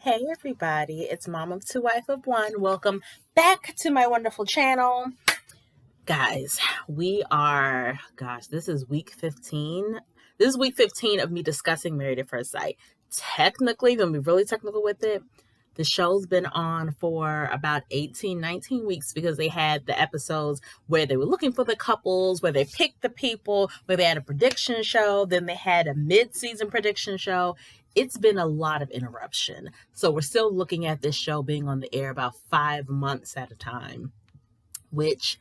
Hey everybody, it's Mom of Two, Wife of One. Welcome back to my wonderful channel. Guys, this is week 15. This is week 15 of me discussing Married at First Sight. Technically, gonna be really technical with it. The show's been on for about 18, 19 weeks because they had the episodes where they were looking for the couples, where they picked the people, where they had a prediction show, then they had a mid-season prediction show. It's been a lot of interruption. So we're still looking at this show being on the air about 5 months at a time, which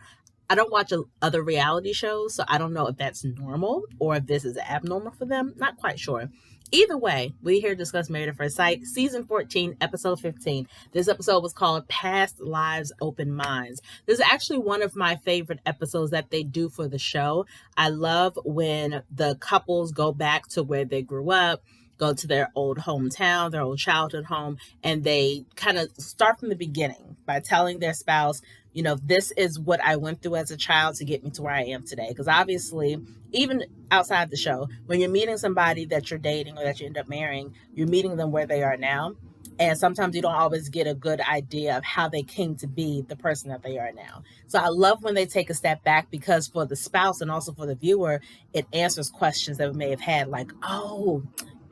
I don't watch other reality shows, so I don't know if that's normal or if this is abnormal for them. Not quite sure. Either way, we're here to discuss Married at First Sight, season 14, episode 15. This episode was called Past Lives, Open Minds. This is actually one of my favorite episodes that they do for the show. I love when the couples go back to where they grew up, go to their old hometown, their old childhood home, and they kind of start from the beginning by telling their spouse, you know, this is what I went through as a child to get me to where I am today. Because obviously, even outside the show, when you're meeting somebody that you're dating or that you end up marrying, you're meeting them where they are now. And sometimes you don't always get a good idea of how they came to be the person that they are now. So I love when they take a step back, because for the spouse and also for the viewer, it answers questions that we may have had, like, oh,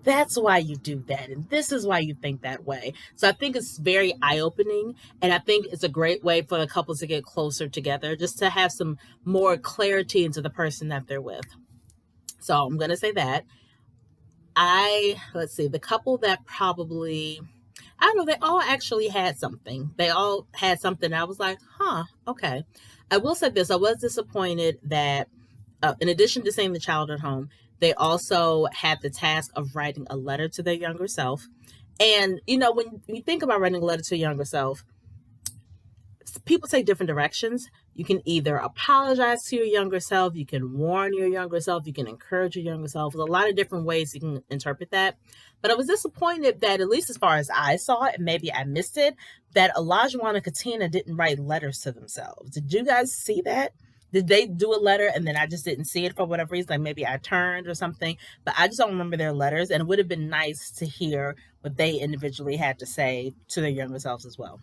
that's why you do that, and this is why you think that way. So I think it's very eye-opening, and I think it's a great way for the couples to get closer together, just to have some more clarity into the person that they're with. So I'm going to say that. Let's see, the couple that probably, I don't know, they all actually had something. They all had something. I was like, okay. I will say this, I was disappointed that in addition to seeing the child at home, they also had the task of writing a letter to their younger self. And, you know, when you think about writing a letter to your younger self, people take different directions. You can either apologize to your younger self, you can warn your younger self, you can encourage your younger self. There's a lot of different ways you can interpret that. But I was disappointed that, at least as far as I saw it, and maybe I missed it, that Olajuwon and Katina didn't write letters to themselves. Did you guys see that? Did they do a letter and then I just didn't see it for whatever reason? Like maybe I turned or something, but I just don't remember their letters. And it would have been nice to hear what they individually had to say to their younger selves as well.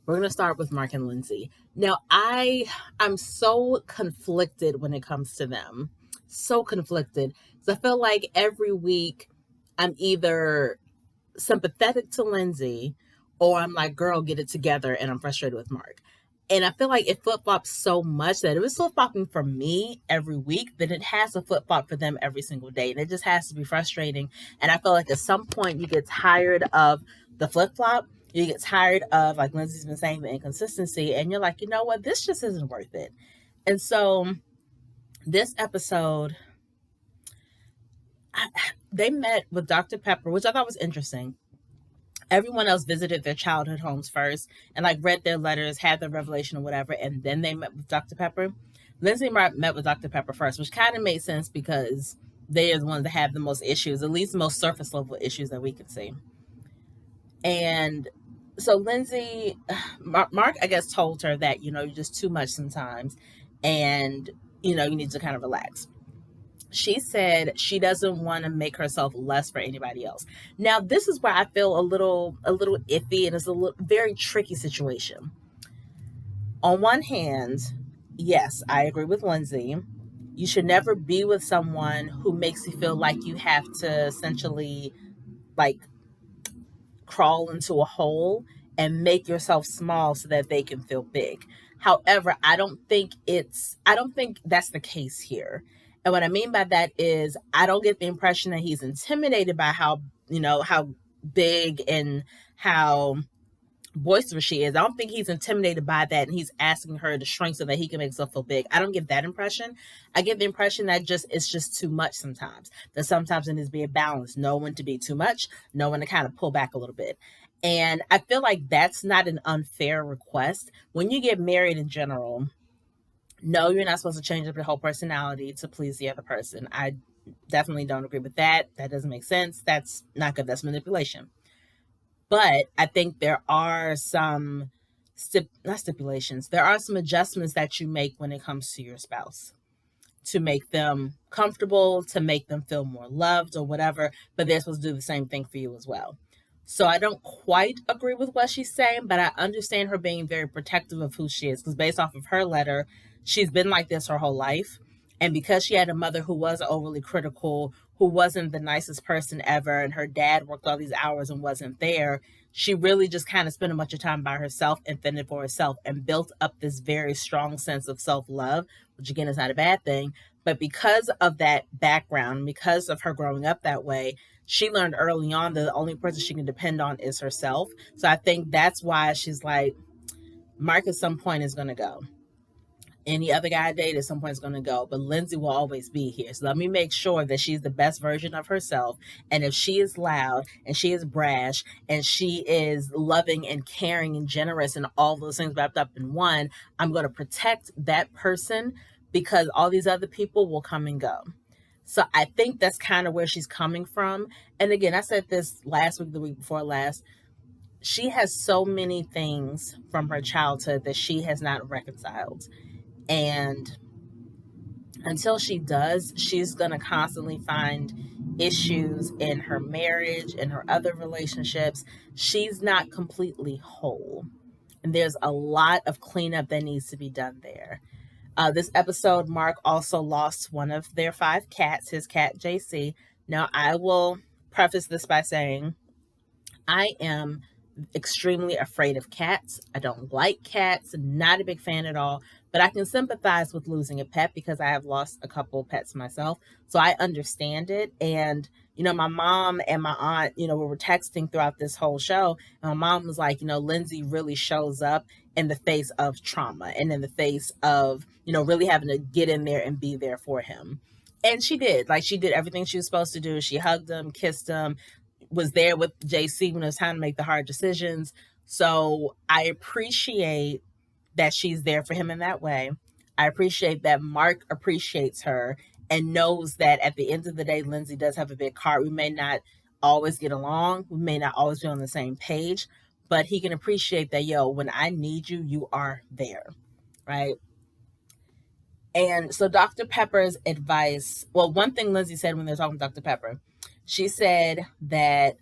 We're going to start with Mark and Lindsay. Now, I'm so conflicted when it comes to them. So conflicted. Because I feel like every week I'm either sympathetic to Lindsay or I'm like, girl, get it together, and I'm frustrated with Mark. And I feel like it flip-flops so much that it was flip-flopping for me every week, that it has to flip-flop for them every single day. And it just has to be frustrating. And I feel like at some point you get tired of the flip-flop. You get tired of, like Lindsay's been saying, the inconsistency. And you're like, you know what? This just isn't worth it. And so this episode, they met with Dr. Pepper, which I thought was interesting. Everyone else visited their childhood homes first and like read their letters, had their revelation or whatever, and then they met with Dr. Pepper. Lindsay met with Dr. Pepper first, which kind of made sense because they are the ones that have the most issues, at least most surface level issues that we could see. And so Lindsay, Mark, I guess, told her that, you know, you're just too much sometimes and, you know, you need to kind of relax. She said she doesn't want to make herself less for anybody else. Now, this is where I feel a little iffy, and it's a very tricky situation. On one hand, yes, I agree with Lindsay. You should never be with someone who makes you feel like you have to essentially like crawl into a hole and make yourself small so that they can feel big. However, I don't think that's the case here. And what I mean by that is I don't get the impression that he's intimidated by how big and how boisterous she is. I don't think he's intimidated by that and he's asking her to shrink so that he can make himself feel big. I don't get that impression. I get the impression that it's just too much sometimes. That sometimes it needs to be a balance. Know when to be too much, know when to kind of pull back a little bit. And I feel like that's not an unfair request. When you get married in general, no, you're not supposed to change up your whole personality to please the other person. I definitely don't agree with that. That doesn't make sense. That's not good. That's manipulation. But I think there are some, not stipulations, there are some adjustments that you make when it comes to your spouse to make them comfortable, to make them feel more loved or whatever, but they're supposed to do the same thing for you as well. So I don't quite agree with what she's saying, but I understand her being very protective of who she is because based off of her letter, she's been like this her whole life. And because she had a mother who was overly critical, who wasn't the nicest person ever, and her dad worked all these hours and wasn't there, she really just kind of spent a bunch of time by herself and fended for herself and built up this very strong sense of self love, which again is not a bad thing. But because of that background, because of her growing up that way, she learned early on that the only person she can depend on is herself. So I think that's why she's like, Mark at some point is going to go. Any other guy I date at some point is going to go, but Lindsay will always be here. So let me make sure that she's the best version of herself. And if she is loud and she is brash and she is loving and caring and generous and all those things wrapped up in one, I'm going to protect that person because all these other people will come and go. So I think that's kind of where she's coming from. And again, I said this last week, the week before last. She has so many things from her childhood that she has not reconciled. And until she does, she's going to constantly find issues in her marriage and her other relationships. She's not completely whole. And there's a lot of cleanup that needs to be done there. This episode, Mark also lost one of their 5 cats, his cat JC. Now, I will preface this by saying I am extremely afraid of cats. I don't like cats, not a big fan at all, but I can sympathize with losing a pet because I have lost a couple of pets myself. So I understand it. And, my mom and my aunt, we were texting throughout this whole show. And my mom was like, Lindsay really shows up in the face of trauma and in the face of, really having to get in there and be there for him. And she did. Like, she did everything she was supposed to do. She hugged him, kissed him, was there with JC when it was time to make the hard decisions. So I appreciate that she's there for him in that way. I appreciate that Mark appreciates her and knows that at the end of the day, Lindsay does have a big heart. We may not always get along. We may not always be on the same page, but he can appreciate that, when I need you, you are there, right? And so Dr. Pepper's advice, well, one thing Lindsay said when they were talking to Dr. Pepper, she said that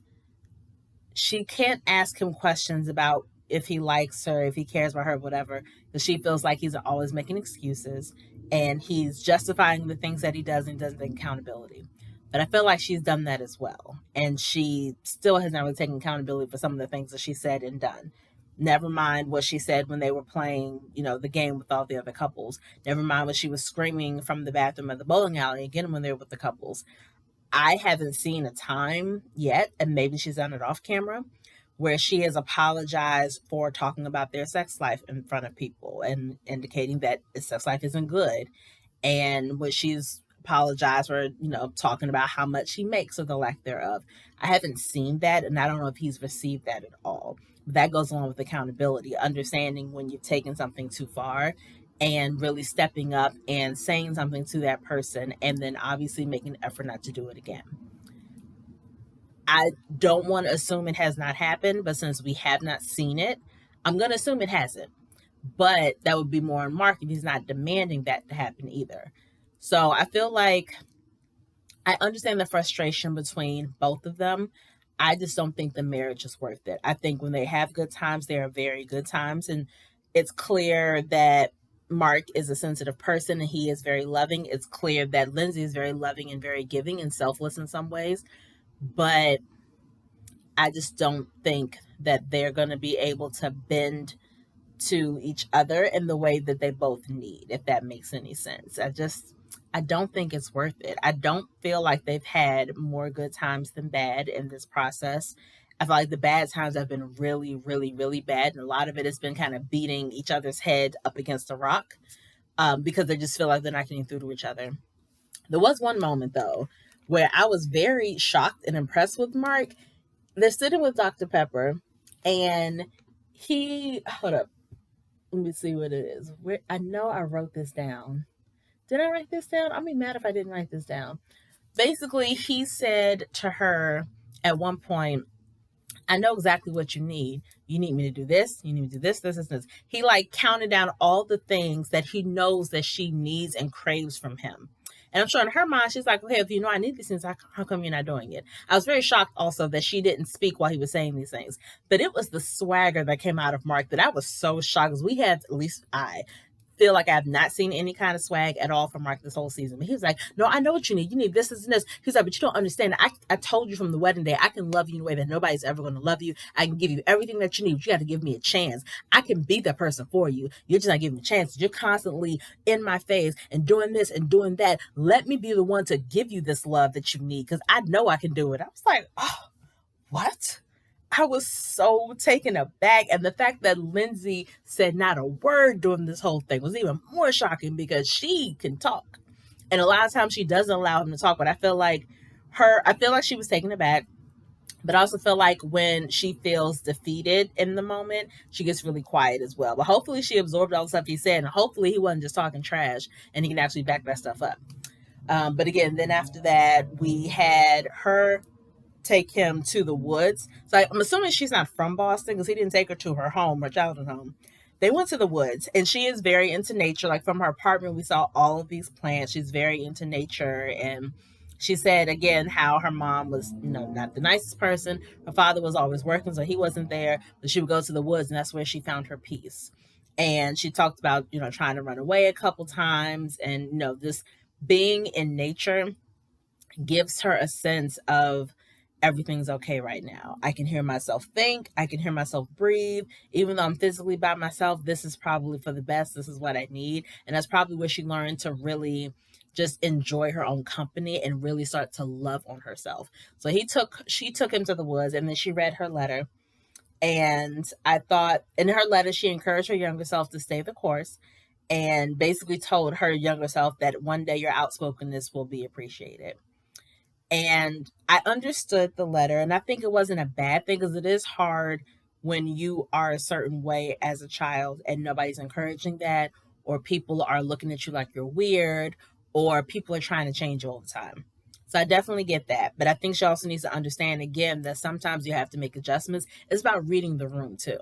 she can't ask him questions about if he likes her, if he cares about her, whatever, because she feels like he's always making excuses and he's justifying the things that he does and he doesn't take accountability. But I feel like she's done that as well. And she still has not really taken accountability for some of the things that she said and done. Never mind what she said when they were playing, the game with all the other couples. Never mind what she was screaming from the bathroom at the bowling alley, again, when they were with the couples. I haven't seen a time yet, and maybe she's done it off camera, where she has apologized for talking about their sex life in front of people and indicating that his sex life isn't good. And when she's apologized for, talking about how much he makes or the lack thereof. I haven't seen that, and I don't know if he's received that at all. But that goes along with accountability, understanding when you've taken something too far and really stepping up and saying something to that person and then obviously making an effort not to do it again. I don't want to assume it has not happened, but since we have not seen it, I'm going to assume it hasn't. But that would be more on Mark if he's not demanding that to happen either. So I feel like I understand the frustration between both of them. I just don't think the marriage is worth it. I think when they have good times, they are very good times. And it's clear that Mark is a sensitive person and he is very loving. It's clear that Lindsay is very loving and very giving and selfless in some ways. But I just don't think that they're going to be able to bend to each other in the way that they both need, if that makes any sense. I don't think it's worth it. I don't feel like they've had more good times than bad in this process. I feel like the bad times have been really, really, really bad. And a lot of it has been kind of beating each other's head up against a rock because they just feel like they're not getting through to each other. There was one moment, though, where I was very shocked and impressed with Mark. They're sitting with Dr. Pepper and hold up. Let me see what it is. I know I wrote this down. Did I write this down? I'd be mad if I didn't write this down. Basically, he said to her at one point, I know exactly what you need. You need me to do this. You need me to do this, this, this, this. He counted down all the things that he knows that she needs and craves from him. And I'm sure in her mind, she's like, okay, if you know I need these things, how come you're not doing it? I was very shocked also that she didn't speak while he was saying these things. But it was the swagger that came out of Mark that I was so shocked, because we had, at least I feel like I have not seen any kind of swag at all from Mark this whole season. But he was like, no, I know what you need. You need this, this, and this. He's like, but you don't understand. I told you from the wedding day, I can love you in a way that nobody's ever going to love you. I can give you everything that you need, but you got to give me a chance. I can be that person for you. You're just not giving me a chance. You're constantly in my face and doing this and doing that. Let me be the one to give you this love that you need, because I know I can do it. I was like, oh, what? I was so taken aback. And the fact that Lindsay said not a word during this whole thing was even more shocking, because she can talk. And a lot of times she doesn't allow him to talk. But I feel like she was taken aback. But I also feel like when she feels defeated in the moment, she gets really quiet as well. But hopefully she absorbed all the stuff he said. And hopefully he wasn't just talking trash and he can actually back that stuff up. But again, then after that, we had her take him to the woods. So I'm assuming she's not from Boston, because he didn't take her to her home, her childhood home. They went to the woods, and she is very into nature. Like from her apartment, we saw all of these plants. She's very into nature. And she said again how her mom was, not the nicest person. Her father was always working, so he wasn't there. But she would go to the woods, and that's where she found her peace. And she talked about, trying to run away a couple times, and this being in nature gives her a sense of everything's okay right now. I can hear myself think. I can hear myself breathe. Even though I'm physically by myself, this is probably for the best. This is what I need. And that's probably where she learned to really just enjoy her own company and really start to love on herself. So she took him to the woods, and then she read her letter. And I thought in her letter, she encouraged her younger self to stay the course, and basically told her younger self that one day your outspokenness will be appreciated. And I understood the letter, and I think it wasn't a bad thing, because it is hard when you are a certain way as a child and nobody's encouraging that, or people are looking at you like you're weird, or people are trying to change you all the time. So I definitely get that. But I think she also needs to understand, again, that sometimes you have to make adjustments. It's about reading the room too.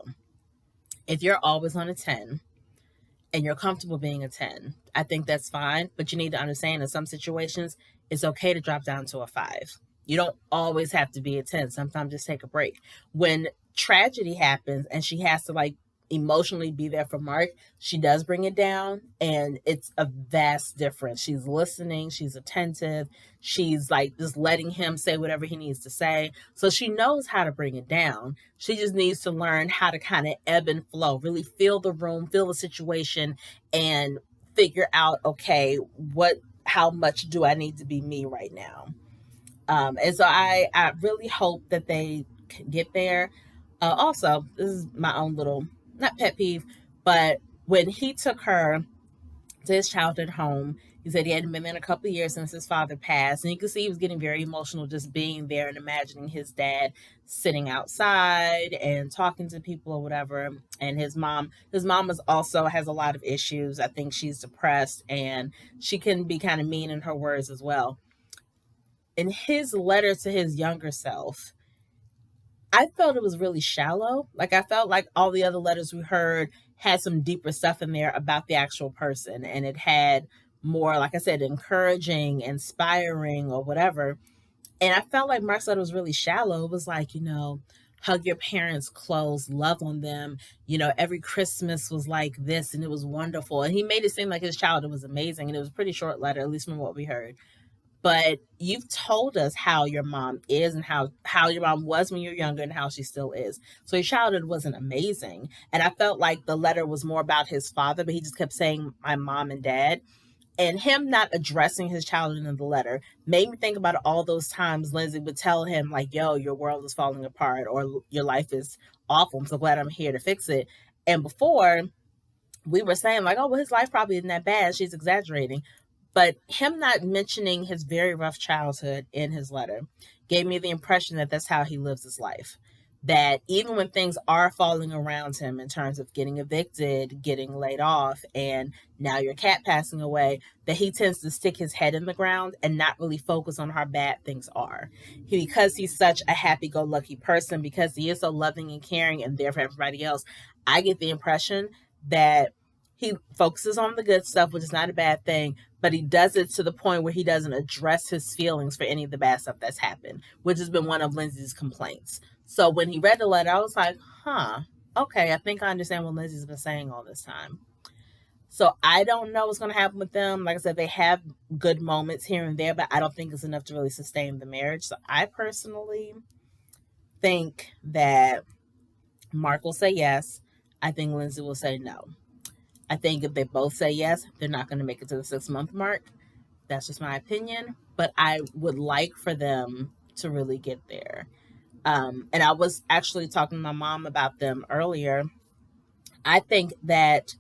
If you're always on a 10 and you're comfortable being a 10, I think that's fine. But you need to understand in some situations, it's okay to drop down to a 5. You don't always have to be a 10. Sometimes just take a break. When tragedy happens and she has to emotionally be there for Mark, she does bring it down, and it's a vast difference. She's listening, she's attentive, she's just letting him say whatever he needs to say. So she knows how to bring it down. She just needs to learn how to kind of ebb and flow, really feel the room, feel the situation, and figure out, okay, how much do I need to be me right now? And so I really hope that they can get there. Also, this is my own little, not pet peeve, but when he took her to his childhood home, he said he hadn't been there in a couple of years since his father passed. And you could see he was getting very emotional just being there and imagining his dad sitting outside and talking to people or whatever. And his mom also has a lot of issues. I think she's depressed, and she can be kind of mean in her words as well. In his letter to his younger self, I felt it was really shallow. I felt like all the other letters we heard had some deeper stuff in there about the actual person. And it had more, like I said, encouraging, inspiring, or whatever. And I felt like Mark's letter was really shallow. It was like, hug your parents close, love on them. Every Christmas was like this, and it was wonderful. And he made it seem like his childhood was amazing. And it was a pretty short letter, at least from what we heard. But you've told us how your mom is, and how your mom was when you were younger, and how she still is. So your childhood wasn't amazing. And I felt like the letter was more about his father, but he just kept saying my mom and dad. And him not addressing his childhood in the letter made me think about all those times Lindsay would tell him, yo, your world is falling apart, or your life is awful. I'm so glad I'm here to fix it. And before, we were saying oh, well, his life probably isn't that bad. She's exaggerating. But him not mentioning his very rough childhood in his letter gave me the impression that that's how he lives his life. That even when things are falling around him in terms of getting evicted, getting laid off, and now your cat passing away, that he tends to stick his head in the ground and not really focus on how bad things are. Because he's such a happy-go-lucky person, because he is so loving and caring and there for everybody else, I get the impression that he focuses on the good stuff, which is not a bad thing, but he does it to the point where he doesn't address his feelings for any of the bad stuff that's happened, which has been one of Lindsay's complaints. So when he read the letter, I was like, huh, okay, I think I understand what Lindsay's been saying all this time. So I don't know what's going to happen with them. Like I said, they have good moments here and there, but I don't think it's enough to really sustain the marriage. So I personally think that Mark will say yes. I think Lindsay will say no. I think if they both say yes, they're not going to make it to the 6 month mark. That's just my opinion. But I would like for them to really get there. And I was actually talking to my mom about them earlier. I think that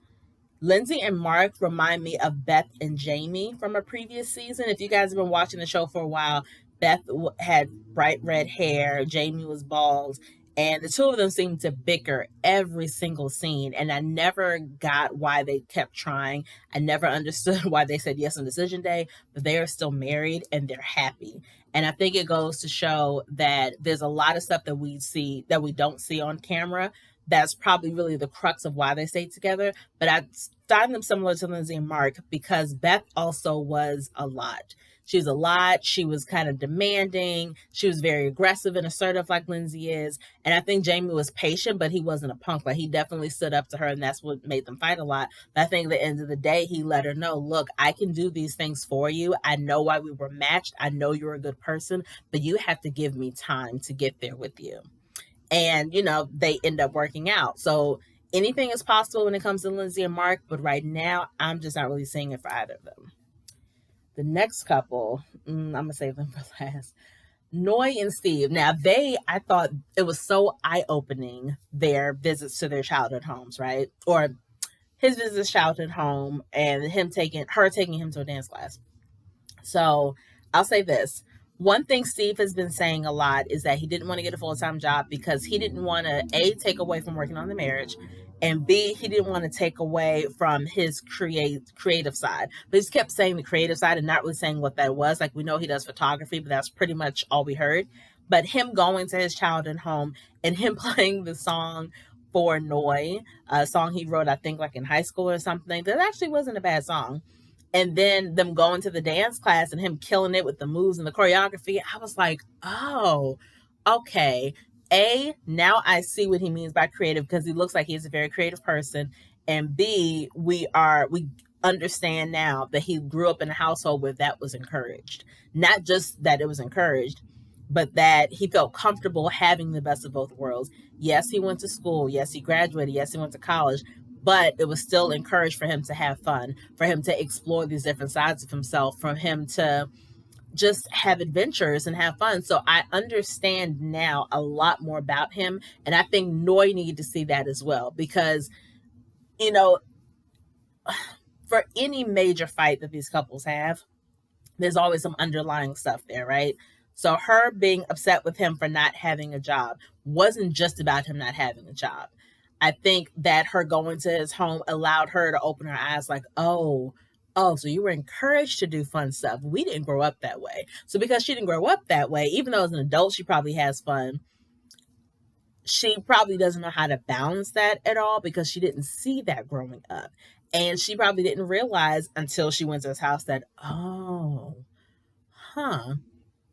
Lindsay and Mark remind me of Beth and Jamie from a previous season. If you guys have been watching the show for a while, Beth had bright red hair, Jamie was bald, and the two of them seemed to bicker every single scene. And I never got why they kept trying. I never understood why they said yes on decision day, but they are still married and they're happy. And I think it goes to show that there's a lot of stuff that we see that we don't see on camera. That's probably really the crux of why they stayed together. But I find them similar to Lindsay and Mark because Beth also was a lot. She was a lot. She was kind of demanding. She was very aggressive and assertive like Lindsay is. And I think Jamie was patient, but he wasn't a punk. Like he definitely stood up to her, and that's what made them fight a lot. But I think at the end of the day, he let her know, look, I can do these things for you. I know why we were matched. I know you're a good person, but you have to give me time to get there with you. And, they end up working out. So anything is possible when it comes to Lindsay and Mark, but right now, I'm just not really seeing it for either of them. The next couple, I'm going to save them for last. Noi and Steve. Now, I thought it was so eye-opening, their visits to their childhood homes, right? Or his visits to childhood home and her taking him to a dance class. So I'll say this. One thing Steve has been saying a lot is that he didn't want to get a full-time job because he didn't want to, A, take away from working on the marriage, and B, he didn't want to take away from his creative side. But he just kept saying the creative side and not really saying what that was. Like, we know he does photography, but that's pretty much all we heard. But him going to his childhood home and him playing the song for Noi, a song he wrote, I think, like in high school or something, that actually wasn't a bad song. And then them going to the dance class and him killing it with the moves and the choreography, I was like, oh, okay. Now I see what he means by creative because he looks like he's a very creative person. And B, we understand now that he grew up in a household where that was encouraged. Not just that it was encouraged, but that he felt comfortable having the best of both worlds. Yes, he went to school. Yes, he graduated. Yes, he went to college. But it was still encouraged for him to have fun, for him to explore these different sides of himself, for him to just have adventures and have fun. So I understand now a lot more about him. And I think Noi needed to see that as well, because, for any major fight that these couples have, there's always some underlying stuff there, right? So her being upset with him for not having a job wasn't just about him not having a job. I think that her going to his home allowed her to open her eyes like, oh, so you were encouraged to do fun stuff. We didn't grow up that way. So because she didn't grow up that way, even though as an adult she probably has fun, she probably doesn't know how to balance that at all because she didn't see that growing up. And she probably didn't realize until she went to his house that, oh,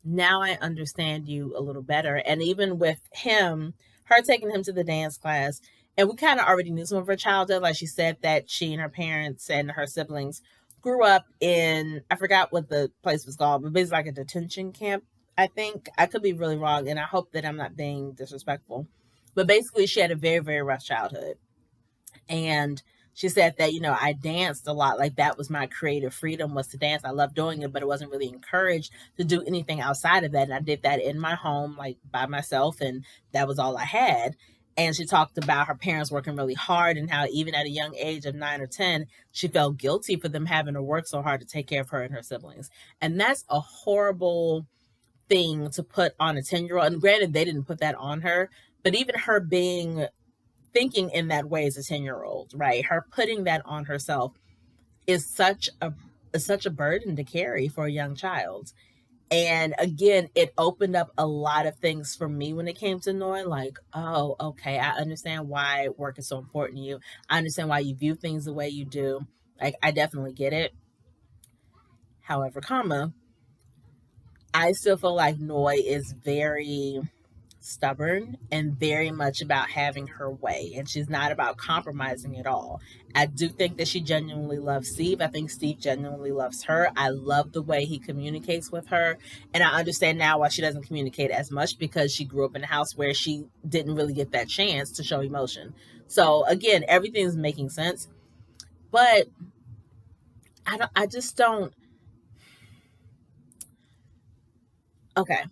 now I understand you a little better. And even with her taking him to the dance class, and we kind of already knew some of her childhood. Like she said that she and her parents and her siblings grew up in, I forgot what the place was called, but basically like a detention camp, I think. I could be really wrong, and I hope that I'm not being disrespectful. But basically, she had a very, very rough childhood. And she said that, I danced a lot. Like that was my creative freedom, was to dance. I loved doing it, but it wasn't really encouraged to do anything outside of that. And I did that in my home, like by myself, and that was all I had. And she talked about her parents working really hard and how even at a young age of 9 or 10, she felt guilty for them having to work so hard to take care of her and her siblings. And that's a horrible thing to put on a 10-year-old. And granted, they didn't put that on her, but even her thinking in that way as a 10-year-old, right? Her putting that on herself is such a burden to carry for a young child. And again, it opened up a lot of things for me when it came to Noi. Like, oh, okay, I understand why work is so important to you. I understand why you view things the way you do. Like, I definitely get it. However, comma, I still feel like Noi is very stubborn and very much about having her way, and she's not about compromising at all. I do think that she genuinely loves Steve. I think Steve genuinely loves her. I love the way he communicates with her, and I understand now why she doesn't communicate as much, because she grew up in a house where she didn't really get that chance to show emotion. So again, everything's making sense, but I just don't. Okay,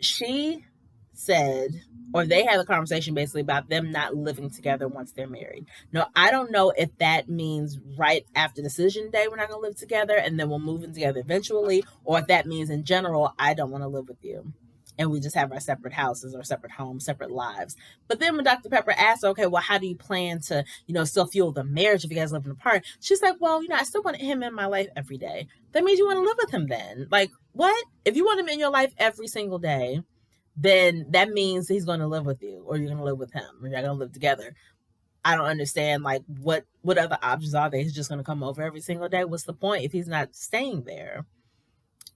she said, or they had a conversation basically about them not living together once they're married. No, I don't know if that means right after decision day we're not going to live together and then we'll move in together eventually, or if that means in general I don't want to live with you and we just have our separate houses or separate homes, separate lives. But then when Dr. Pepper asked, okay, well, how do you plan to, still fuel the marriage if you guys live apart? She's like, well, I still want him in my life every day. That means you want to live with him then. Like, what? If you want him in your life every single day, then that means he's going to live with you, or you're going to live with him, or you're going to live together. I don't understand, like, what other options are there? He's just going to come over every single day. What's the point if he's not staying there?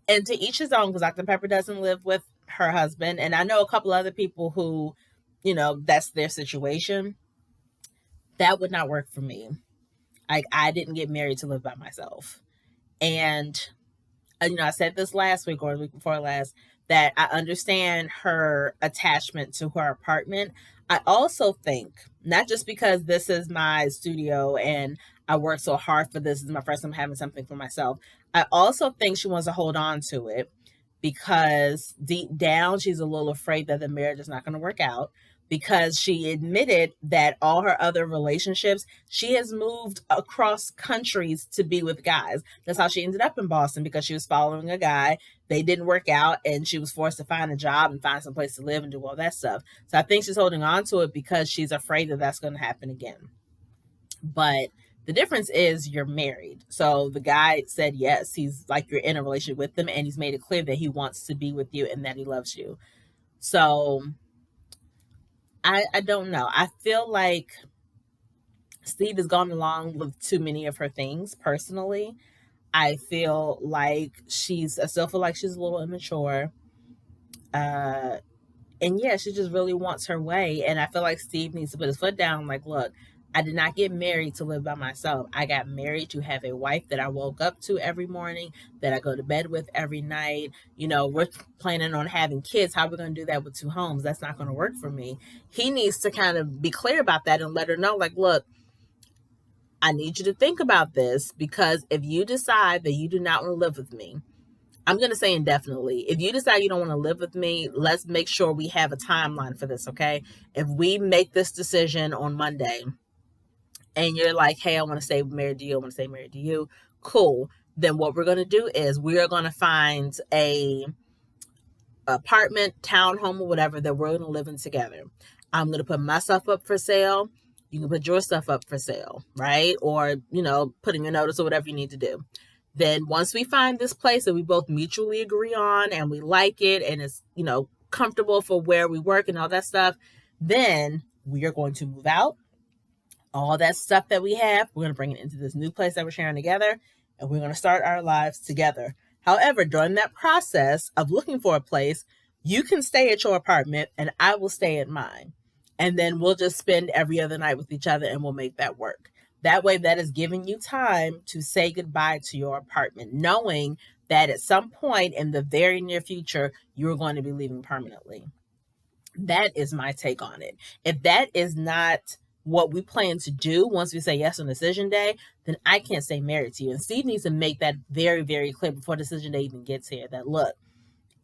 And to each his own, because Dr. Pepper doesn't live with her husband, and I know a couple other people who, that's their situation. That would not work for me. Like, I didn't get married to live by myself. And I said this last week or the week before last, that I understand her attachment to her apartment. I also think, not just because this is my studio and I worked so hard for this is my first time having something for myself, I also think she wants to hold on to it because deep down she's a little afraid that the marriage is not going to work out, because she admitted that all her other relationships, she has moved across countries to be with guys. That's how she ended up in Boston, because she was following a guy. They didn't work out and she was forced to find a job and find some place to live and do all that stuff. So I think she's holding on to it because she's afraid that that's going to happen again. But the difference is you're married. So the guy said yes. He's like, you're in a relationship with them, and he's made it clear that he wants to be with you and that he loves you. So I don't know. I feel like Steve has gone along with too many of her things personally. I feel like I still feel like she's a little immature. And yeah, she just really wants her way. And I feel like Steve needs to put his foot down. Like, look, I did not get married to live by myself. I got married to have a wife that I woke up to every morning, that I go to bed with every night. We're planning on having kids. How are we going to do that with two homes? That's not going to work for me. He needs to kind of be clear about that and let her know, like, look, I need you to think about this, because if you decide that you do not want to live with me, I'm going to say indefinitely. If you decide you don't want to live with me, let's make sure we have a timeline for this, okay? If we make this decision on Monday and you're like, hey, I want to stay married to you, I want to stay married to you, cool. Then what we're going to do is we are going to find a apartment, townhome, or whatever that we're going to live in together. I'm going to put my stuff up for sale. You can put your stuff up for sale, right? Or, put in your notice or whatever you need to do. Then once we find this place that we both mutually agree on and we like it and it's, comfortable for where we work and all that stuff, then we are going to move out. All that stuff that we have, we're going to bring it into this new place that we're sharing together, and we're going to start our lives together. However, during that process of looking for a place, you can stay at your apartment and I will stay at mine. And then we'll just spend every other night with each other and we'll make that work. That way, that is giving you time to say goodbye to your apartment, knowing that at some point in the very near future, you're going to be leaving permanently. That is my take on it. If that is not what we plan to do once we say yes on decision day, then I can't stay married to you. And Steve needs to make that very, very clear before decision day even gets here, that look,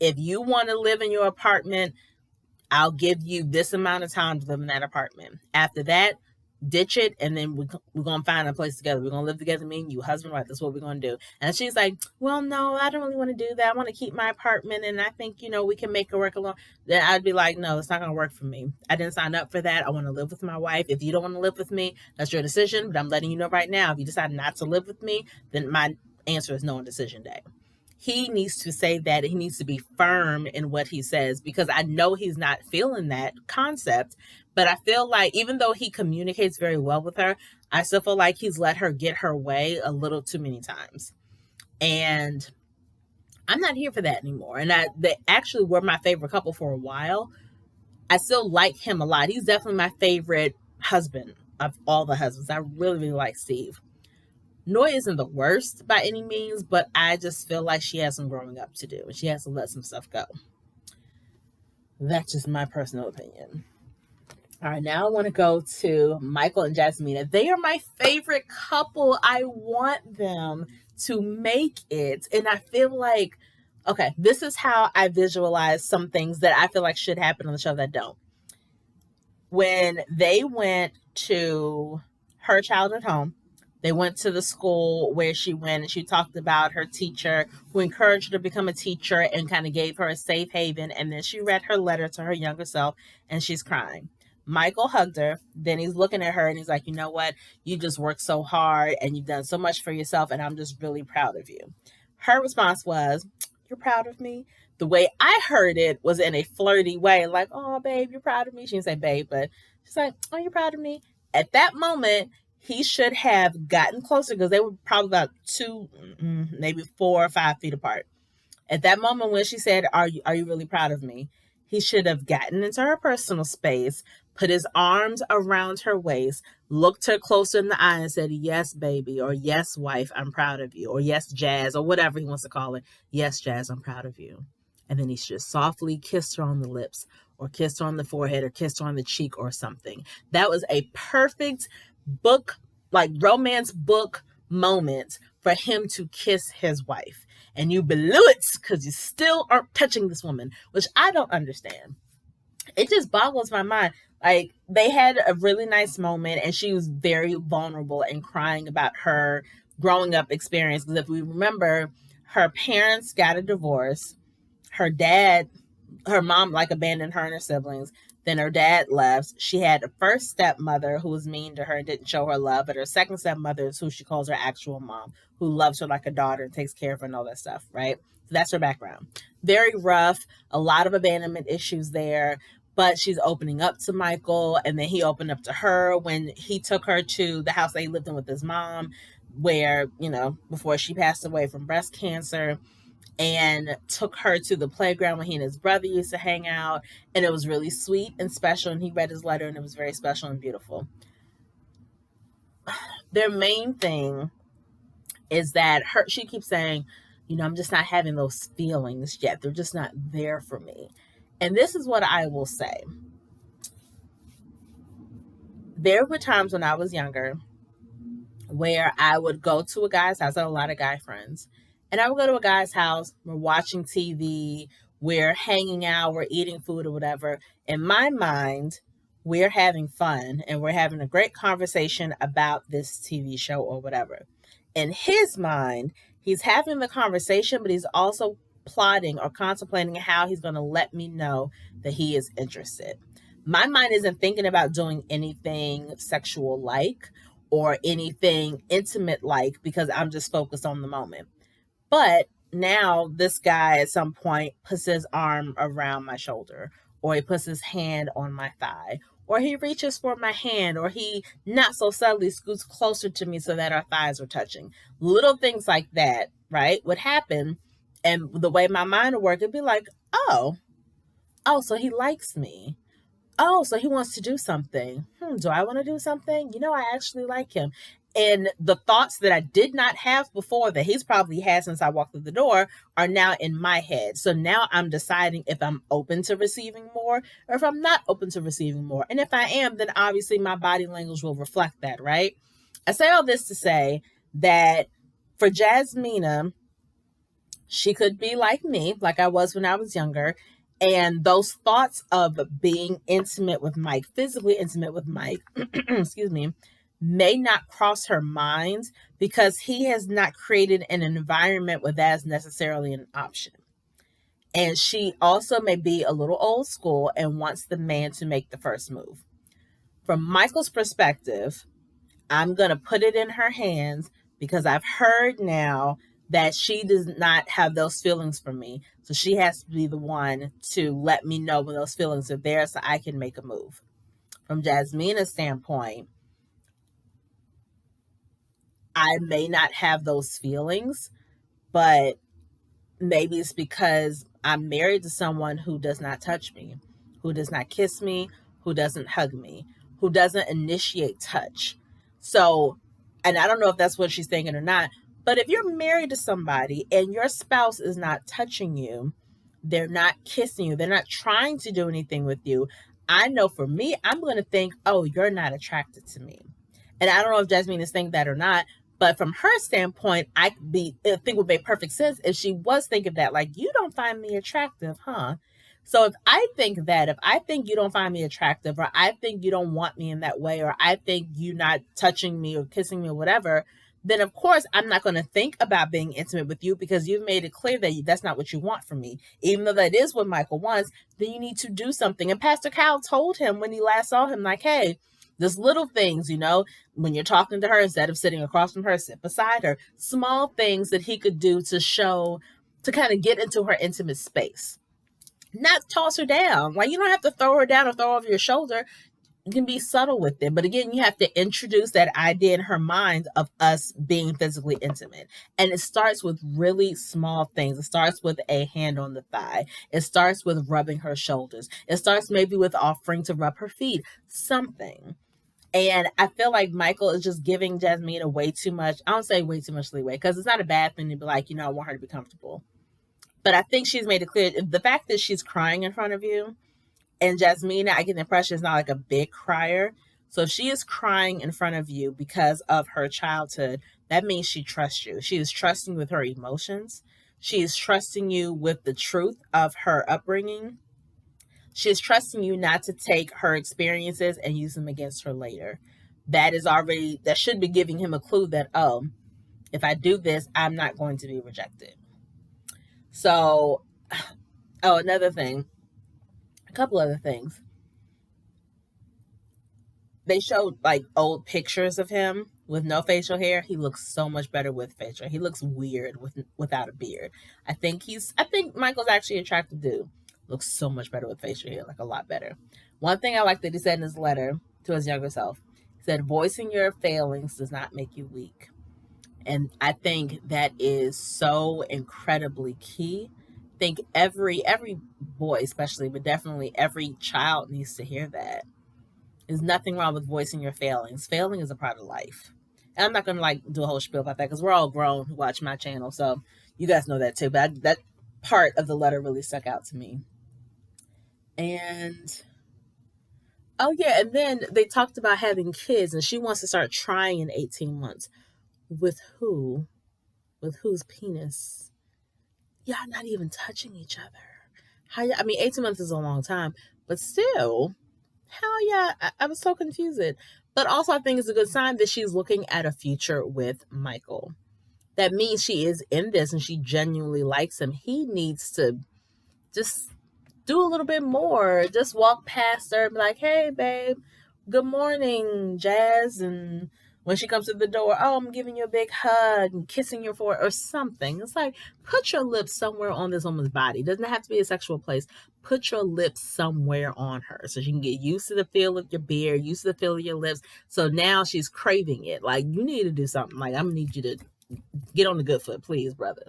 if you want to live in your apartment, I'll give you this amount of time to live in that apartment. After that, ditch it, and then we're going to find a place together. We're going to live together, me and you, husband, wife. That's what we're going to do. And she's like, well, no, I don't really want to do that. I want to keep my apartment, and I think, we can make it work alone. Then I'd be like, no, it's not going to work for me. I didn't sign up for that. I want to live with my wife. If you don't want to live with me, that's your decision, but I'm letting you know right now, if you decide not to live with me, then my answer is no on decision day. He needs to say that. He needs to be firm in what he says, because I know he's not feeling that concept. But I feel like even though he communicates very well with her, I still feel like he's let her get her way a little too many times. And I'm not here for that anymore. And they actually were my favorite couple for a while. I still like him a lot. He's definitely my favorite husband of all the husbands. I really, really like Steve. Noi isn't the worst by any means, but I just feel like she has some growing up to do and she has to let some stuff go. That's just my personal opinion. All right, now I want to go to Michael and Jasmina. They are my favorite couple. I want them to make it. And I feel like, okay, this is how I visualize some things that I feel like should happen on the show that don't. When they went to her childhood home, they went to the school where she went and she talked about her teacher who encouraged her to become a teacher and kind of gave her a safe haven. And then she read her letter to her younger self and she's crying. Michael hugged her. Then he's looking at her and he's like, you know what? You just worked so hard and you've done so much for yourself. And I'm just really proud of you. Her response was, you're proud of me? The way I heard it was in a flirty way, like, oh, babe, you're proud of me. She didn't say babe, but she's like, oh, you're proud of me. At that moment, he should have gotten closer because they were probably about 2, maybe 4 or 5 feet apart. At that moment when she said, are you really proud of me? He should have gotten into her personal space, put his arms around her waist, looked her closer in the eye and said, yes, baby, or yes, wife, I'm proud of you, or yes, Jazz, or whatever he wants to call it. Yes, Jazz, I'm proud of you. And then he should softly kiss her on the lips or kiss her on the forehead or kiss her on the cheek or something. That was a perfect book, like romance book moment for him to kiss his wife. And you blew it because you still aren't touching this woman, which I don't understand. It just boggles my mind. Like, they had a really nice moment and she was very vulnerable and crying about her growing up experience. Because if we remember, her parents got a divorce. Her mom like abandoned her and her siblings. Then her dad left. She had a first stepmother who was mean to her and didn't show her love, but her second stepmother is who she calls her actual mom, who loves her like a daughter and takes care of her and all that stuff, right? So that's her background. Very rough, a lot of abandonment issues there, but she's opening up to Michael, and then he opened up to her when he took her to the house they lived in with his mom, where, before she passed away from breast cancer, and took her to the playground where he and his brother used to hang out. And it was really sweet and special. And he read his letter and it was very special and beautiful. Their main thing is that she keeps saying, I'm just not having those feelings yet. They're just not there for me. And this is what I will say. There were times when I was younger where I would go to a guy's house. I had a lot of guy friends. And I would go to a guy's house, we're watching TV, we're hanging out, we're eating food or whatever. In my mind, we're having fun and we're having a great conversation about this TV show or whatever. In his mind, he's having the conversation, but he's also plotting or contemplating how he's going to let me know that he is interested. My mind isn't thinking about doing anything sexual like or anything intimate like because I'm just focused on the moment. But now this guy at some point puts his arm around my shoulder, or he puts his hand on my thigh, or he reaches for my hand, or he not so subtly scoots closer to me so that our thighs are touching. Little things like that, right, would happen. And the way my mind would work, it'd be like, oh, so he likes me. Oh, so he wants to do something. Do I want to do something? I actually like him. And the thoughts that I did not have before that he's probably had since I walked through the door are now in my head. So now I'm deciding if I'm open to receiving more or if I'm not open to receiving more. And if I am, then obviously my body language will reflect that, right? I say all this to say that for Jasmina, she could be like me, like I was when I was younger. And those thoughts of being intimate with Mike, physically intimate with Mike, excuse me, may not cross her mind because he has not created an environment where that is necessarily an option. And she also may be a little old school and wants the man to make the first move. From Michael's perspective, I'm going to put it in her hands because I've heard now that she does not have those feelings for me. So she has to be the one to let me know when those feelings are there so I can make a move. From Jasmina's standpoint, I may not have those feelings, but maybe it's because I'm married to someone who does not touch me, who does not kiss me, who doesn't hug me, who doesn't initiate touch. So, and I don't know if that's what she's thinking or not, but if you're married to somebody and your spouse is not touching you, they're not kissing you, they're not trying to do anything with you, I know for me, I'm going to think, oh, you're not attracted to me. And I don't know if Jasmine is thinking that or not, but from her standpoint, I think it would make perfect sense if she was thinking that, like, you don't find me attractive, huh? So if I think that, if I think you don't find me attractive, or I think you don't want me in that way, or I think you not touching me or kissing me or whatever, then of course I'm not going to think about being intimate with you because you've made it clear that that's not what you want from me. Even though that is what Michael wants, then you need to do something. And Pastor Cal told him when he last saw him, like, hey, just little things, when you're talking to her, instead of sitting across from her, sit beside her. Small things that he could do to kind of get into her intimate space. Not toss her down. Like, you don't have to throw her down or throw her over your shoulder. You can be subtle with it. But again, you have to introduce that idea in her mind of us being physically intimate. And it starts with really small things. It starts with a hand on the thigh. It starts with rubbing her shoulders. It starts maybe with offering to rub her feet. Something. And I feel like Michael is just giving Jasmina way too much. I don't say way too much leeway because it's not a bad thing to be like, I want her to be comfortable. But I think she's made it clear the fact that she's crying in front of you, and Jasmina, I get the impression, is not like a big crier. So if she is crying in front of you because of her childhood, that means she trusts you. She is trusting with her emotions. She is trusting you with the truth of her upbringing. She's trusting you not to take her experiences and use them against her later. That should be giving him a clue that, oh, if I do this, I'm not going to be rejected. So, another thing, a couple other things. They showed like old pictures of him with no facial hair. He looks so much better with facial. He looks weird without a beard. I think Michael's actually an attractive dude. Looks so much better with facial hair, like a lot better. One thing I like that he said in his letter to his younger self, he said, voicing your failings does not make you weak. And I think that is so incredibly key. I think every boy, especially, but definitely every child needs to hear that. There's nothing wrong with voicing your failings. Failing is a part of life. And I'm not going to do a whole spiel about that because we're all grown who watch my channel. So you guys know that too. But that part of the letter really stuck out to me. And, oh yeah, and then they talked about having kids and she wants to start trying in 18 months. With who? With whose penis? Y'all not even touching each other. 18 months is a long time, but still, hell yeah, I was so confused. But also, I think it's a good sign that she's looking at a future with Michael. That means she is in this and she genuinely likes him. He needs to just do a little bit more. Just walk past her and be like, hey, babe, good morning, Jazz. And when she comes to the door, oh, I'm giving you a big hug and kissing you for it or something. It's like, put your lips somewhere on this woman's body. It doesn't have to be a sexual place. Put your lips somewhere on her so she can get used to the feel of your beard, used to the feel of your lips. So now she's craving it. Like, you need to do something. Like, I'm going to need you to get on the good foot, please, brother.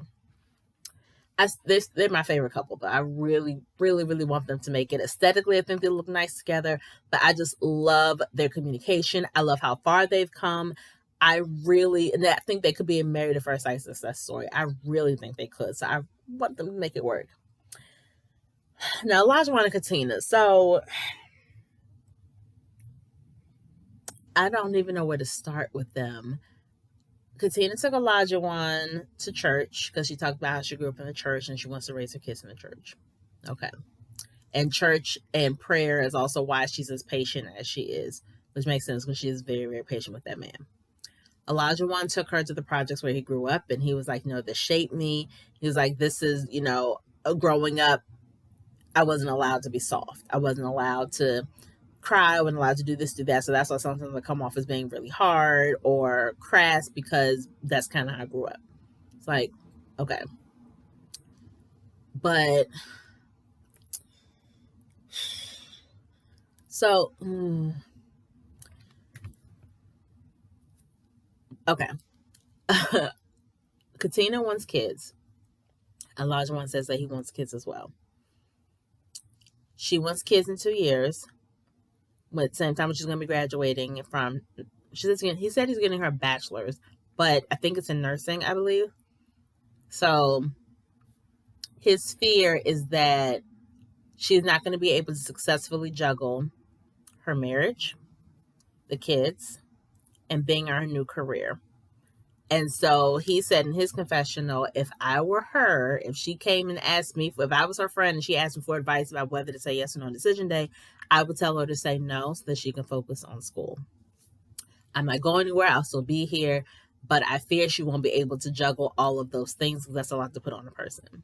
They're my favorite couple, but I really, really, really want them to make it. Aesthetically, I think they look nice together, but I just love their communication. I love how far they've come. I think they could be a married at first sight success story. I really think they could. So I want them to make it work. Now, Olajuwon and Katina. So I don't even know where to start with them. Katina took Olajuwon to church because she talked about how she grew up in the church and she wants to raise her kids in the church. Okay. And church and prayer is also why she's as patient as she is, which makes sense because she is very, very patient with that man. Olajuwon took her to the projects where he grew up and he was like, this shaped me. He was like, this is, growing up, I wasn't allowed to be soft. I wasn't allowed to cry. I wasn't allowed to do this, do that. So that's why sometimes I come off as being really hard or crass because that's kind of how I grew up. It's like, okay. But so, okay. Katina wants kids. Olajuwon says that he wants kids as well. She wants kids in 2 years. But at the same time, she's going to be graduating from. He said he's getting her bachelor's, but I think it's in nursing, I believe. So his fear is that she's not going to be able to successfully juggle her marriage, the kids, and being in her new career. And so he said in his confessional, if I were her, if she came and asked me, if I was her friend and she asked me for advice about whether to say yes or no on decision day, I would tell her to say no so that she can focus on school. I'm not going anywhere. I'll still be here, but I fear she won't be able to juggle all of those things because that's a lot to put on a person.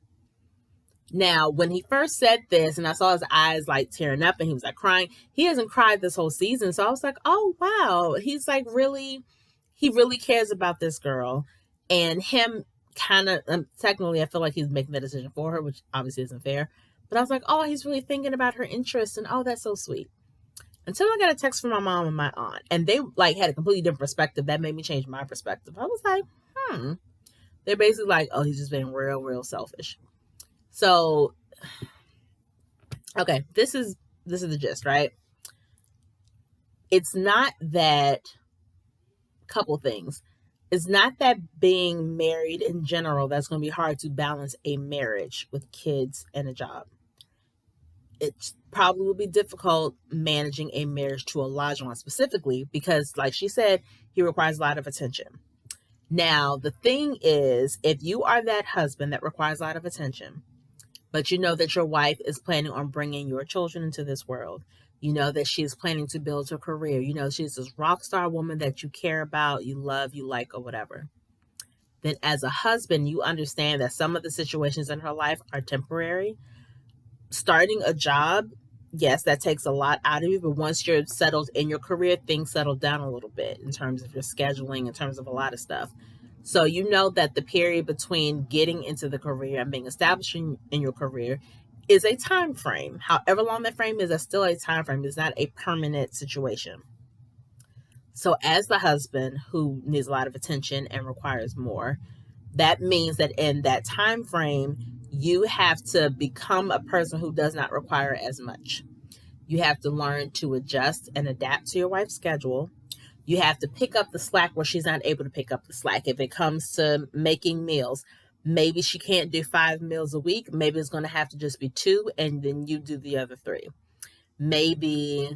Now, when he first said this and I saw his eyes like tearing up and he was like crying, he hasn't cried this whole season. So I was like, oh, wow. He's like he really cares about this girl. And him kind of, technically, I feel like he's making the decision for her, which obviously isn't fair. But I was like, oh, he's really thinking about her interests. And oh, that's so sweet. Until I got a text from my mom and my aunt. And they like had a completely different perspective. That made me change my perspective. I was like, They're basically like, oh, he's just being real, real selfish. So, okay, this is the gist, right? It's not that, couple things. It's not that being married in general that's going to be hard to balance a marriage with kids and a job. It probably will be difficult managing a marriage to Olajuwon specifically because, like she said, he requires a lot of attention. Now, the thing is, if you are that husband that requires a lot of attention, but you know that your wife is planning on bringing your children into this world. You know that she's planning to build her career. You know she's this rock star woman that you care about, you love, you like, or whatever. Then as a husband, you understand that some of the situations in her life are temporary. Starting a job, yes, that takes a lot out of you. But once you're settled in your career, things settle down a little bit in terms of your scheduling, in terms of a lot of stuff. So you know that the period between getting into the career and being established in your career is a time frame. However long that frame is, that's still a time frame. It's not a permanent situation. So as the husband who needs a lot of attention and requires more, that means that in that time frame, you have to become a person who does not require as much. You have to learn to adjust and adapt to your wife's schedule. You have to pick up the slack where she's not able to pick up the slack. If it comes to making meals, maybe she can't do 5 meals a week. Maybe it's going to have to just be 2 and then you do the other 3. Maybe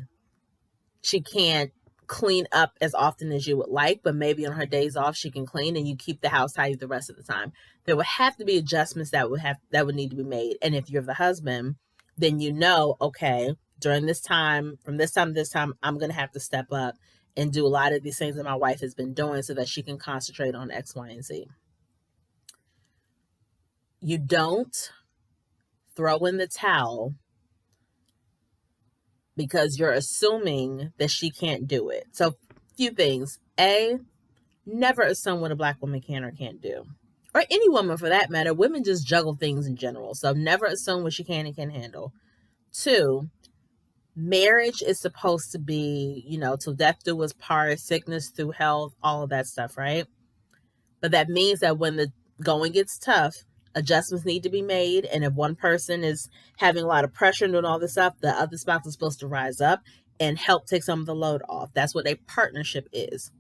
she can't clean up as often as you would like, but maybe on her days off she can clean and you keep the house tidy the rest of the time. There would have to be adjustments that would need to be made. And if you're the husband, then you know, okay, during this time, from this time to this time, I'm going to have to step up and do a lot of these things that my wife has been doing so that she can concentrate on X, Y, and Z. You don't throw in the towel because you're assuming that she can't do it. So, a few things. A, never assume what a Black woman can or can't do. Or any woman for that matter. Women just juggle things in general. So, never assume what she can and can't handle. 2, marriage is supposed to be, till death do us part, sickness through health, all of that stuff, right? But that means that when the going gets tough, adjustments need to be made. And if one person is having a lot of pressure and doing all this stuff, the other spouse is supposed to rise up and help take some of the load off. That's what a partnership is.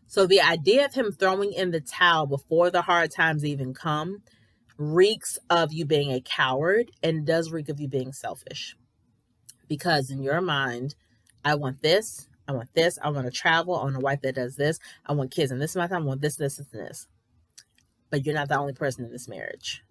So the idea of him throwing in the towel before the hard times even come reeks of you being a coward, and does reek of you being selfish. Because in your mind, I want this, I want this, I want to travel, I want a wife that does this, I want kids in this amount of time, I want this, this, and this. But you're not the only person in this marriage.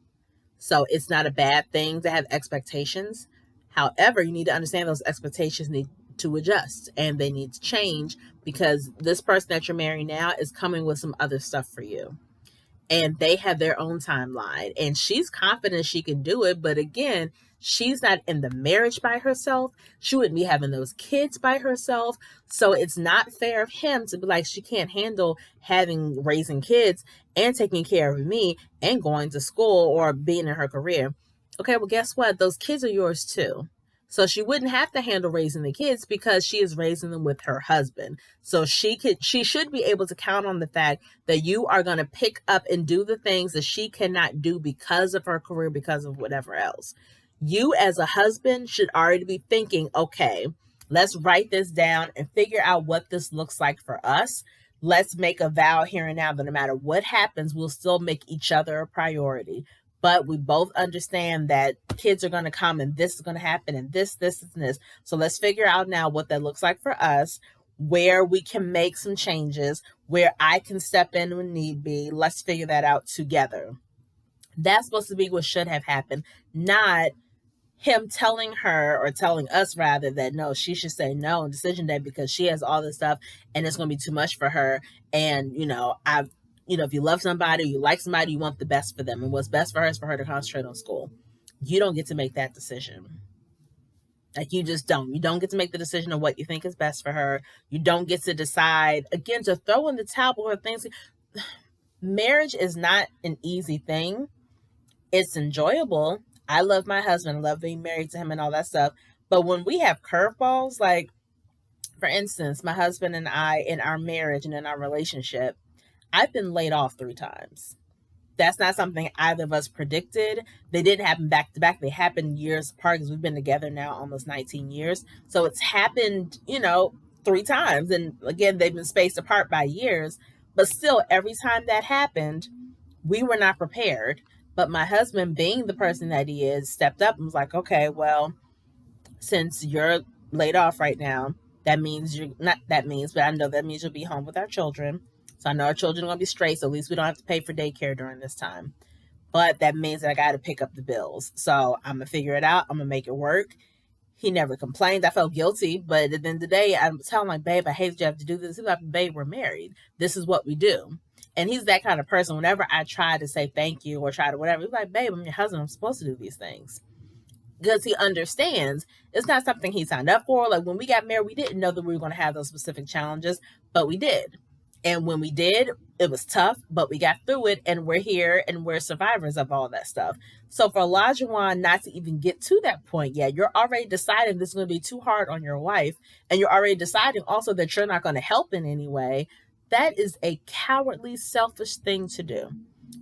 So it's not a bad thing to have expectations. However, you need to understand those expectations need to adjust and they need to change because this person that you're marrying now is coming with some other stuff for you. And they have their own timeline. And she's confident she can do it. But again, she's not in the marriage by herself. She wouldn't be having those kids by herself. So it's not fair of him to be like, she can't handle raising kids and taking care of me and going to school or being in her career. Okay, well, guess what? Those kids are yours too. So she wouldn't have to handle raising the kids because she is raising them with her husband. So she should be able to count on the fact that you are going to pick up and do the things that she cannot do because of her career, because of whatever else. You as a husband should already be thinking, okay, let's write this down and figure out what this looks like for us. Let's make a vow here and now that no matter what happens, we'll still make each other a priority. But we both understand that kids are going to come and this is going to happen and this, and this. So let's figure out now what that looks like for us, where we can make some changes, where I can step in when need be. Let's figure that out together. That's supposed to be what should have happened, not him telling her, or telling us rather, that no, she should say no on decision day because she has all this stuff and it's going to be too much for her. And, if you love somebody, you like somebody, you want the best for them. And what's best for her is for her to concentrate on school. You don't get to make that decision. Like, you just don't. You don't get to make the decision of what you think is best for her. You don't get to decide, again, to throw in the towel or things. Marriage is not an easy thing. It's enjoyable. I love my husband. I love being married to him and all that stuff. But when we have curveballs, like, for instance, my husband and I, in our marriage and in our relationship, I've been laid off 3 times. That's not something either of us predicted. They didn't happen back to back. They happened years apart because we've been together now almost 19 years. So it's happened, 3 times. And again, they've been spaced apart by years. But still, every time that happened, we were not prepared. But my husband, being the person that he is, stepped up and was like, okay, well, since you're laid off right now, but I know that means you'll be home with our children. So I know our children are going to be straight, so at least we don't have to pay for daycare during this time. But that means that I got to pick up the bills. So I'm going to figure it out. I'm going to make it work. He never complained. I felt guilty. But at the end of the day, I'm telling him, like, babe, I hate that you have to do this. He's like, babe, we're married. This is what we do. And he's that kind of person. Whenever I try to say thank you or try to whatever, he's like, babe, I'm your husband. I'm supposed to do these things. Because he understands it's not something he signed up for. Like, when we got married, we didn't know that we were going to have those specific challenges, but we did. And when we did, it was tough, but we got through it, and we're here, and we're survivors of all that stuff. So for Olajuwon not to even get to that point yet, you're already deciding this is going to be too hard on your wife, and you're already deciding also that you're not going to help in any way. That is a cowardly, selfish thing to do.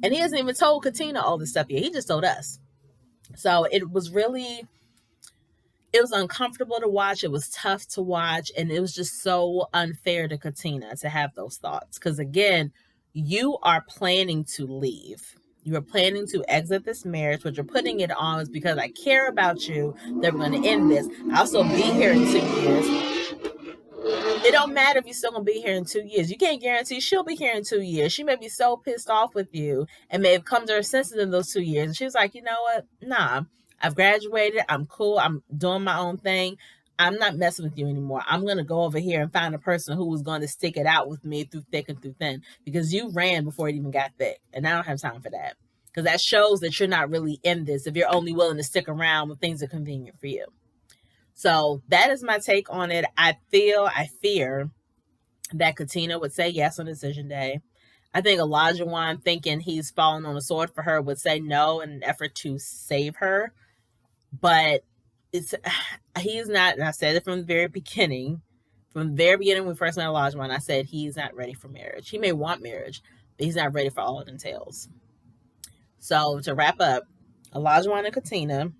And he hasn't even told Katina all this stuff yet. He just told us. So it was uncomfortable to watch. It was tough to watch. And it was just so unfair to Katina to have those thoughts. Because again, you are planning to leave. You are planning to exit this marriage. What you're putting it on is because I care about you, that we're going to end this. I'll still be here in 2 years. It don't matter if you're still going to be here in 2 years. You can't guarantee she'll be here in 2 years. She may be so pissed off with you and may have come to her senses in those 2 years. And she was like, you know what? Nah. I've graduated. I'm cool. I'm doing my own thing. I'm not messing with you anymore. I'm going to go over here and find a person who was going to stick it out with me through thick and through thin, because you ran before it even got thick. And I don't have time for that, because that shows that you're not really in this if you're only willing to stick around when things are convenient for you. So that is my take on it. I fear that Katina would say yes on decision day. I think Olajuwon, thinking he's fallen on a sword for her, would say no in an effort to save her. But he's not, and I said it from the very beginning. From the very beginning when we first met Olajuwon, I said he's not ready for marriage. He may want marriage, but he's not ready for all it entails. So to wrap up, Olajuwon and Katina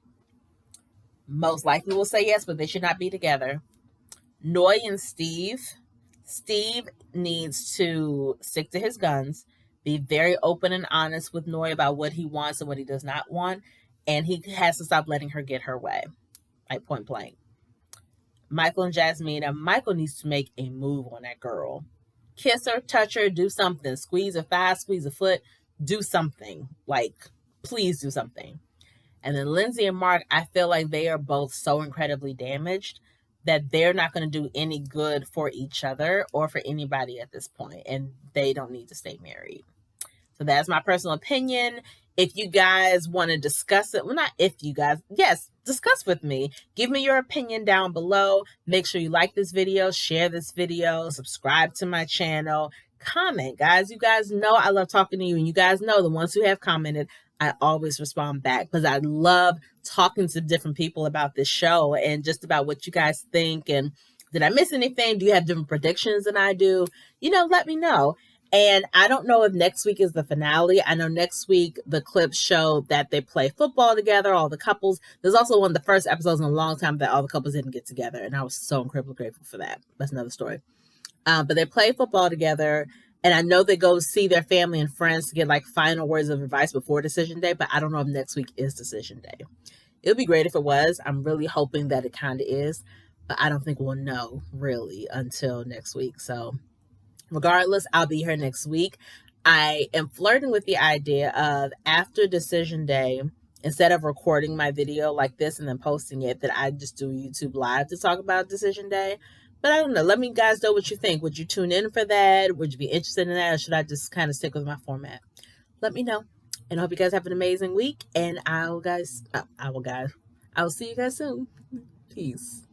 most likely will say yes, but they should not be together. Noi and Steve. Steve needs to stick to his guns, be very open and honest with Noi about what he wants and what he does not want, and he has to stop letting her get her way, like point blank. Michael and Jasmina. Michael needs to make a move on that girl. Kiss her, touch her, do something. Squeeze her thigh, squeeze her foot, do something. Like, please do something. And then Lindsay and Mark, I feel like they are both so incredibly damaged that they're not going to do any good for each other or for anybody at this point, and they don't need to stay married. So that's my personal opinion. If you guys want to discuss it, well, not if you guys, yes, discuss with me. Give me your opinion down below. Make sure you like this video, share this video, subscribe to my channel, comment, guys. You guys know I love talking to you, and you guys know the ones who have commented, I always respond back because I love talking to different people about this show and just about what you guys think. And did I miss anything? Do you have different predictions than I do? Let me know. And I don't know if next week is the finale. I know next week the clips show that they play football together, all the couples. There's also one of the first episodes in a long time that all the couples didn't get together. And I was so incredibly grateful for that. That's another story. But they play football together. And I know they go see their family and friends to get like final words of advice before decision day. But I don't know if next week is decision day. It would be great if it was. I'm really hoping that it kind of is. But I don't think we'll know really until next week. So regardless, I'll be here next week. I am flirting with the idea of after decision day, instead of recording my video like this and then posting it, that I just do YouTube live to talk about decision day. But I don't know. Let me guys know what you think. Would you tune in for that? Would you be interested in that? Or should I just kind of stick with my format? Let me know. And I hope you guys have an amazing week. And I will see you guys soon. Peace.